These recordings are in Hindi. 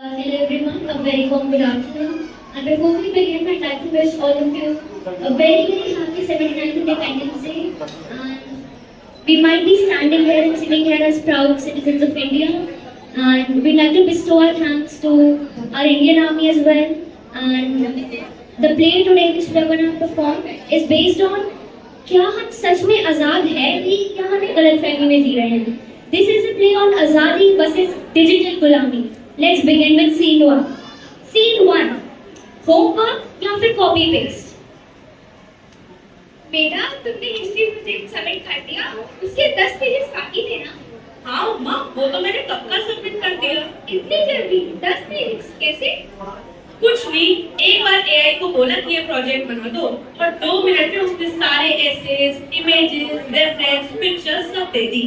Hello everyone, a very warm good afternoon. And before we begin, I'd like to wish all of you a very happy 79th Independence Day. And we might be standing here and sitting here as proud citizens of India. And we'd like to bestow our thanks to our Indian Army as well. And the play today which we're going to perform is based on क्या हम सच में आजाद है भी या हमें गलतफहमी में जी रहे हैं. This is a play on आजादी versus digital गुलामी. Let's begin with scene 1. Scene 1. Homework या फिर copy paste. बेटा तुमने हिस्ट्री प्रोजेक्ट सबमिट कर दिया. उसके 10 पेजेस बाकी थे ना? हाँ माँ, वो तो मैंने कब का सबमिट कर दिया. इतनी जल्दी 10 पेजेस कैसे? कुछ नहीं, एक बार एआई को बोला कि ये प्रोजेक्ट बना दो और 2 मिनट में उसने सारे एसेज, इमेजेस, रेफरेंस, पिक्चर्स सब दे दी.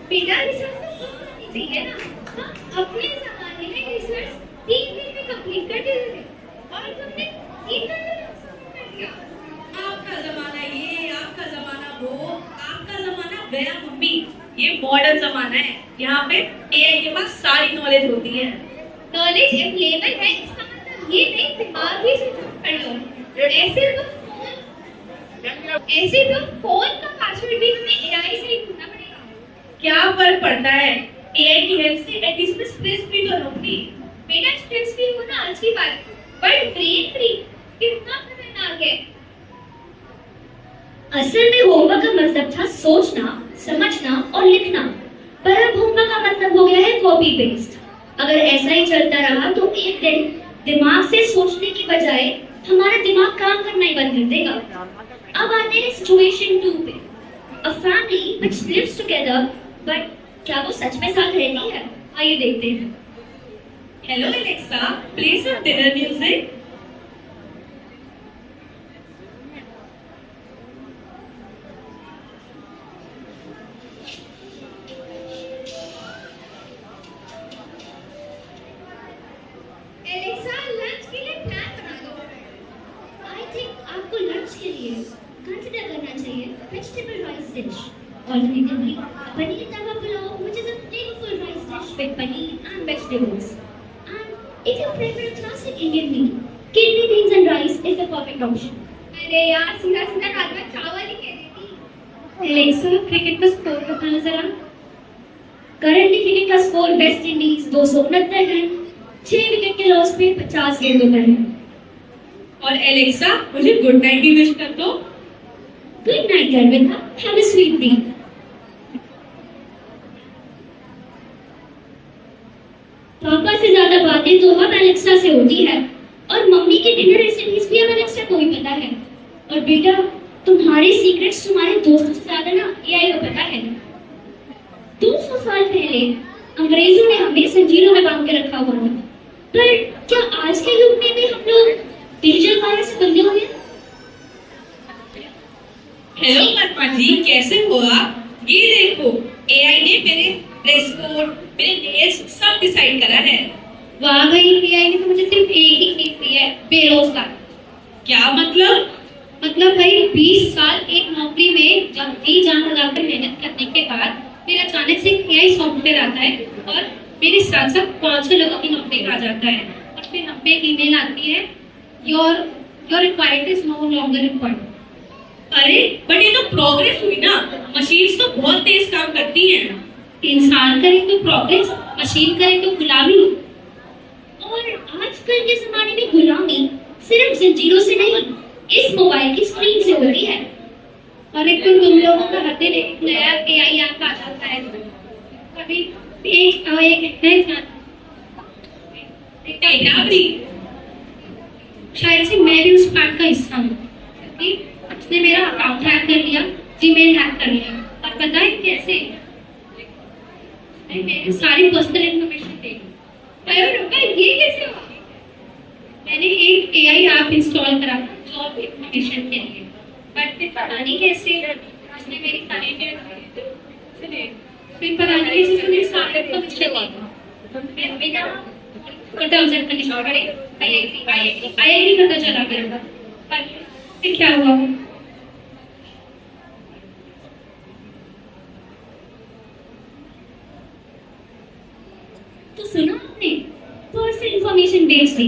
बेटा रिसर्च तो होनी चाहिए ना. हाँ, अपने ज़माने में रिसर्च 3 दिन में कंप्लीट कर देते थे और तुमने 3 दिन में कर दिया. आपका जमाना ये, आपका जमाना वो, आपका जमाना गया मम्मी. ये मॉडर्न जमाना है. यहाँ पे एआई के पास सारी नॉलेज होती है. नॉलेज अवेलेबल है इसका मतलब ये नहीं दिमाग भी स्विच कर लो. ऐसे तो फोन का पासवर्ड भी हमें एआई से ही ढूंढना पड़ेगा. क्या फर्क पड़ता है? एआई की हेल्प से एटलीस्ट में स्ट्रेस फ्री तो रहूंगी. बेटा स्ट्रेस फ्री होना आज की बात है, पर ब्रेन फ्री कितना खतरनाक है. असल में होमवर्क का मतलब था सोचना, समझना और लिखना. पर अब होमवर्क का मतलब हो गया है कॉपी पेस्ट. अगर ऐसा ही चलता रहा तो एक दिन दिमाग से सोचने की बजाय हमारा दिमाग काम करना ही बंद कर देगा. अब आते हैं सिचुएशन 2 पे. A family which lives together, but क्या वो सच में साथ रहती है? आइए देखते हैं. Hello Alexa, play some dinner music. Alexa lunch के लिए प्लान बना दो. आई थिंक आपको लंच के लिए कंसीडर करना चाहिए vegetable rice dish. Alternatively, paneer tawa pulao, which is a flavorful rice dish with paneer and vegetables. And if you prefer a classic Indian meal, kidney beans and rice is the perfect option. अरे यार सीधा सीधा रात में चावल ही कह देती. एलेक्सा, क्रिकेट का स्कोर बताना जरा. करंटली क्रिकेट का score West Indies 269 run, 6 wicket के लॉस पे 50 गेंदों पर है. और एलेक्सा, मुझे गुड नाइट की विश कर दो. Good night Garvita, have a sweet dream. पापा से ज्यादा बातें तो अब एलेक्सा से होती है और मम्मी की डिनर रेसिपीज भी अब एलेक्सा को ही पता है. और बेटा, तुम्हारे सीक्रेट्स तुम्हारे दोस्तों से ज्यादा ना एआई को पता है. 200 साल पहले अंग्रेजों ने हमें जंजीरों में बांध के रखा हुआ था. पर क्या आज के युग में भी हम लोग डिजिटल वायरस से बंधे हुए हैं? हेलो परमा जी, कैसे हो आप? ये देखो, एआई ने मेरे ड्रेस कोड, मेरे नेल्स सब डिसाइड करा है. वाह भाई, एआई ने तो मुझे सिर्फ एक ही चीज दी है, बेरोजगार. क्या मतलब? मतलब भाई 20 साल एक नौकरी में जब जी जान लगाकर मेहनत करने के बाद फिर अचानक से एआई सॉफ्टवेयर आता है और मेरे साथ साथ 500 लोगों की नौकरी खा जाता है. और फिर हम पे एक ईमेल आती है, your requirement is no longer required. अरे बट ये तो प्रोग्रेस हुई ना. मशीन्स तो बहुत तेज काम करती हैं. इंसान करे तो प्रोग्रेस, मशीन करे तो गुलामी. और आजकल के जमाने में गुलामी सिर्फ जंजीरों से नहीं, इस मोबाइल की स्क्रीन से होती है. और एक तो तुम लोगों का हर दिन एक नया एआई ऐप आ जाता है. कभी एक है शायद से मैं भी उस पार्ट का हिस्सा हूँ, क्योंकि उसने मेरा अकाउंट हैक कर लिया, जीमेल हैक कर लिया. और पता है कैसे? मेरी सारी पर्सनल इंफॉर्मेशन दे दी. अरे रुका, ये कैसे हुआ? मैंने एक एआई ऐप इंस्टॉल करा जॉब इंफॉर्मेशन के लिए, बट फिर पता नहीं कैसे उसने मेरी सारी फिर पता नहीं कैसे उसने मेरी सारी इंफॉर्मेशन दे दी. बिना टर्म्स एंड कंडीशन पढ़े आईआईटी पता चला गया. पर फिर क्या हुआ? तो सुना आपने, इन्फॉर्मेशन बेच दी।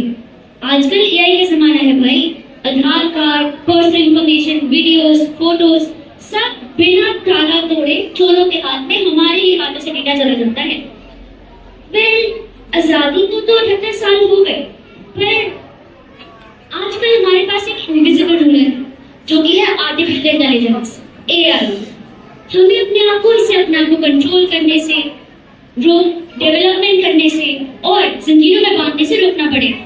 आजकल एआई का जमाना है भाई। Aadhaar card, personal information, videos, photos सब बिना ताला तोड़े चोरों के हाथ में हमारे ही हाथों से डेटा चला जाता है। आजादी को तो 78 साल हो गए, पर आजकल हमारे पास एक इनविजिबल रूलर है जो कि है आर्टिफिशियल इंटेलिजेंस, एआई। हमें अपने आप को कंट्रोल करने से, डेवलपमेंट करने से और जिंदगियों में बांटने से रोकना पड़ेगा।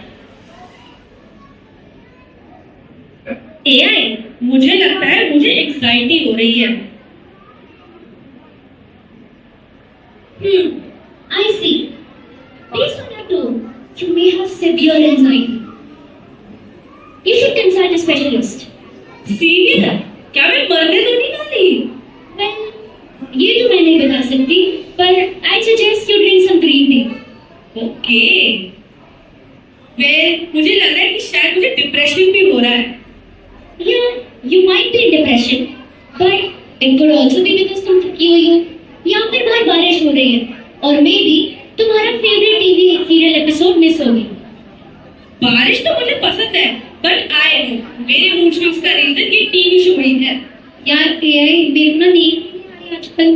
एआई, मुझे लगता है मुझे एंजाइटी हो रही है। I see. Based on your tone, you may have severe anxiety. You should consult a specialist. Serious? क्या मैं मरने तो नहीं वाली? Well, ये तो मैं नहीं बता सकती, पर I suggest you drink some green tea. Okay. मुझे लग रहा है कि शायद मुझे डिप्रेशन भी हो रहा है। Yeah, you might be in depression, but it could also be because तुम थकी हुई हो, या फिर बाहर बारिश हो रही है, और मे बी तुम्हारा favourite TV serial episode miss हो गई। बारिश तो मुझे पसंद है, बट मेरे मूड स्विंग्स का रीजन ये टीवी शो ही है। यार एआई देखना नहीं आ रही आजकल।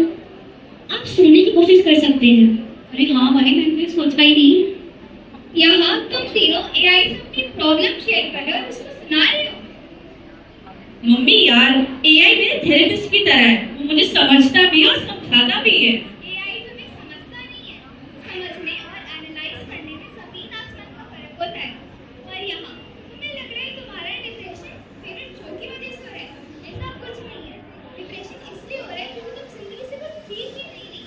आप सुनने की कोशिश कर सकते हैं। अरे हाँ भाई, मैंने सोचा ही नहीं। यहाँ तुम तीनों एआई से अपनी प्रॉब्लम शेयर कर रहे हो और उसको सुना रहे हो। मम्मी यार, एआई मेरे थेरेपिस्ट की तरह है। वो मुझे समझता भी और समझाता भी है। एआई तुम्हें समझता नहीं है। समझने और एनालाइज करने में जमीन आसमान का फर्क होता है। और यहाँ तुम्हें लग रहा है तुम्हारा डिप्रेशन फेवरेट शो की वजह से हो रहा है। ऐसा कुछ नहीं है। डिप्रेशन इसलिए हो रहा है क्योंकि तुम जिंदगी से कुछ सीख ही नहीं रही।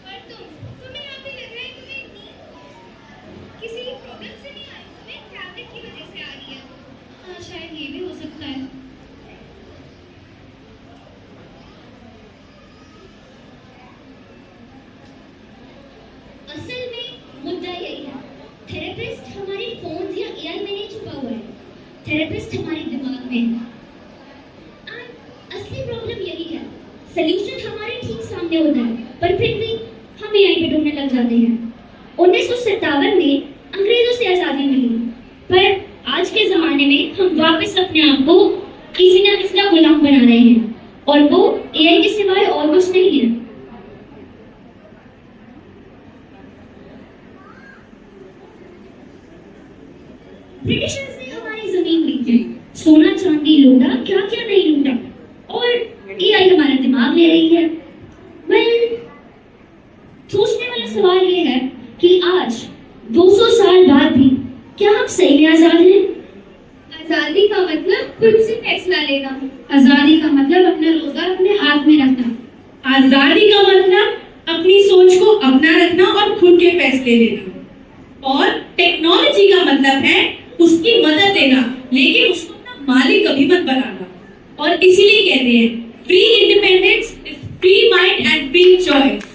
और तुम्हें यहाँ पे लग रहा है तुम्हें नींद किसी प्रॉब्लम से नहीं आ रही, तुम्हें टैबलेट की वजह से आ रही है। हाँ, शायद ये भी हो सकता है। असल में मुद्दा यही है, थेरेपिस्ट हमारे फोन या एआई में नहीं छुपा हुआ है, थेरेपिस्ट हमारे दिमाग में है। असली प्रॉब्लम यही है, सलूशन हमारे ठीक सामने होता है, पर फिर भी हम एआई पे ढूंढने लग जाते हैं। 1957 में अंग्रेजों से आजादी मिली, पर आज के जमाने में हम वापस अपने आप को किसी न किसी का गुलाम बना रहे हैं, और वो एआई के सिवाय और कुछ नहीं है। ब्रिटिशर्स ने हमारी जमीन ली थी, सोना चांदी लूटा, क्या क्या नहीं लूटा, और एआई हमारा दिमाग ले रही है। सोचने वाला सवाल ये है कि आज 200 साल बाद भी क्या हम सही में आजाद हैं? आजादी का मतलब खुद से फैसला लेना। आजादी का मतलब अपना रोजगार अपने हाथ में रखना। आजादी का मतलब अपनी सोच को अपना रखना और खुद के फैसले लेना। और टेक्नोलॉजी का मतलब है उसकी मदद लेना, लेकिन उसको अपना मालिक कभी मत बनाना। और इसीलिए कहते हैं free independence is free mind and free choice.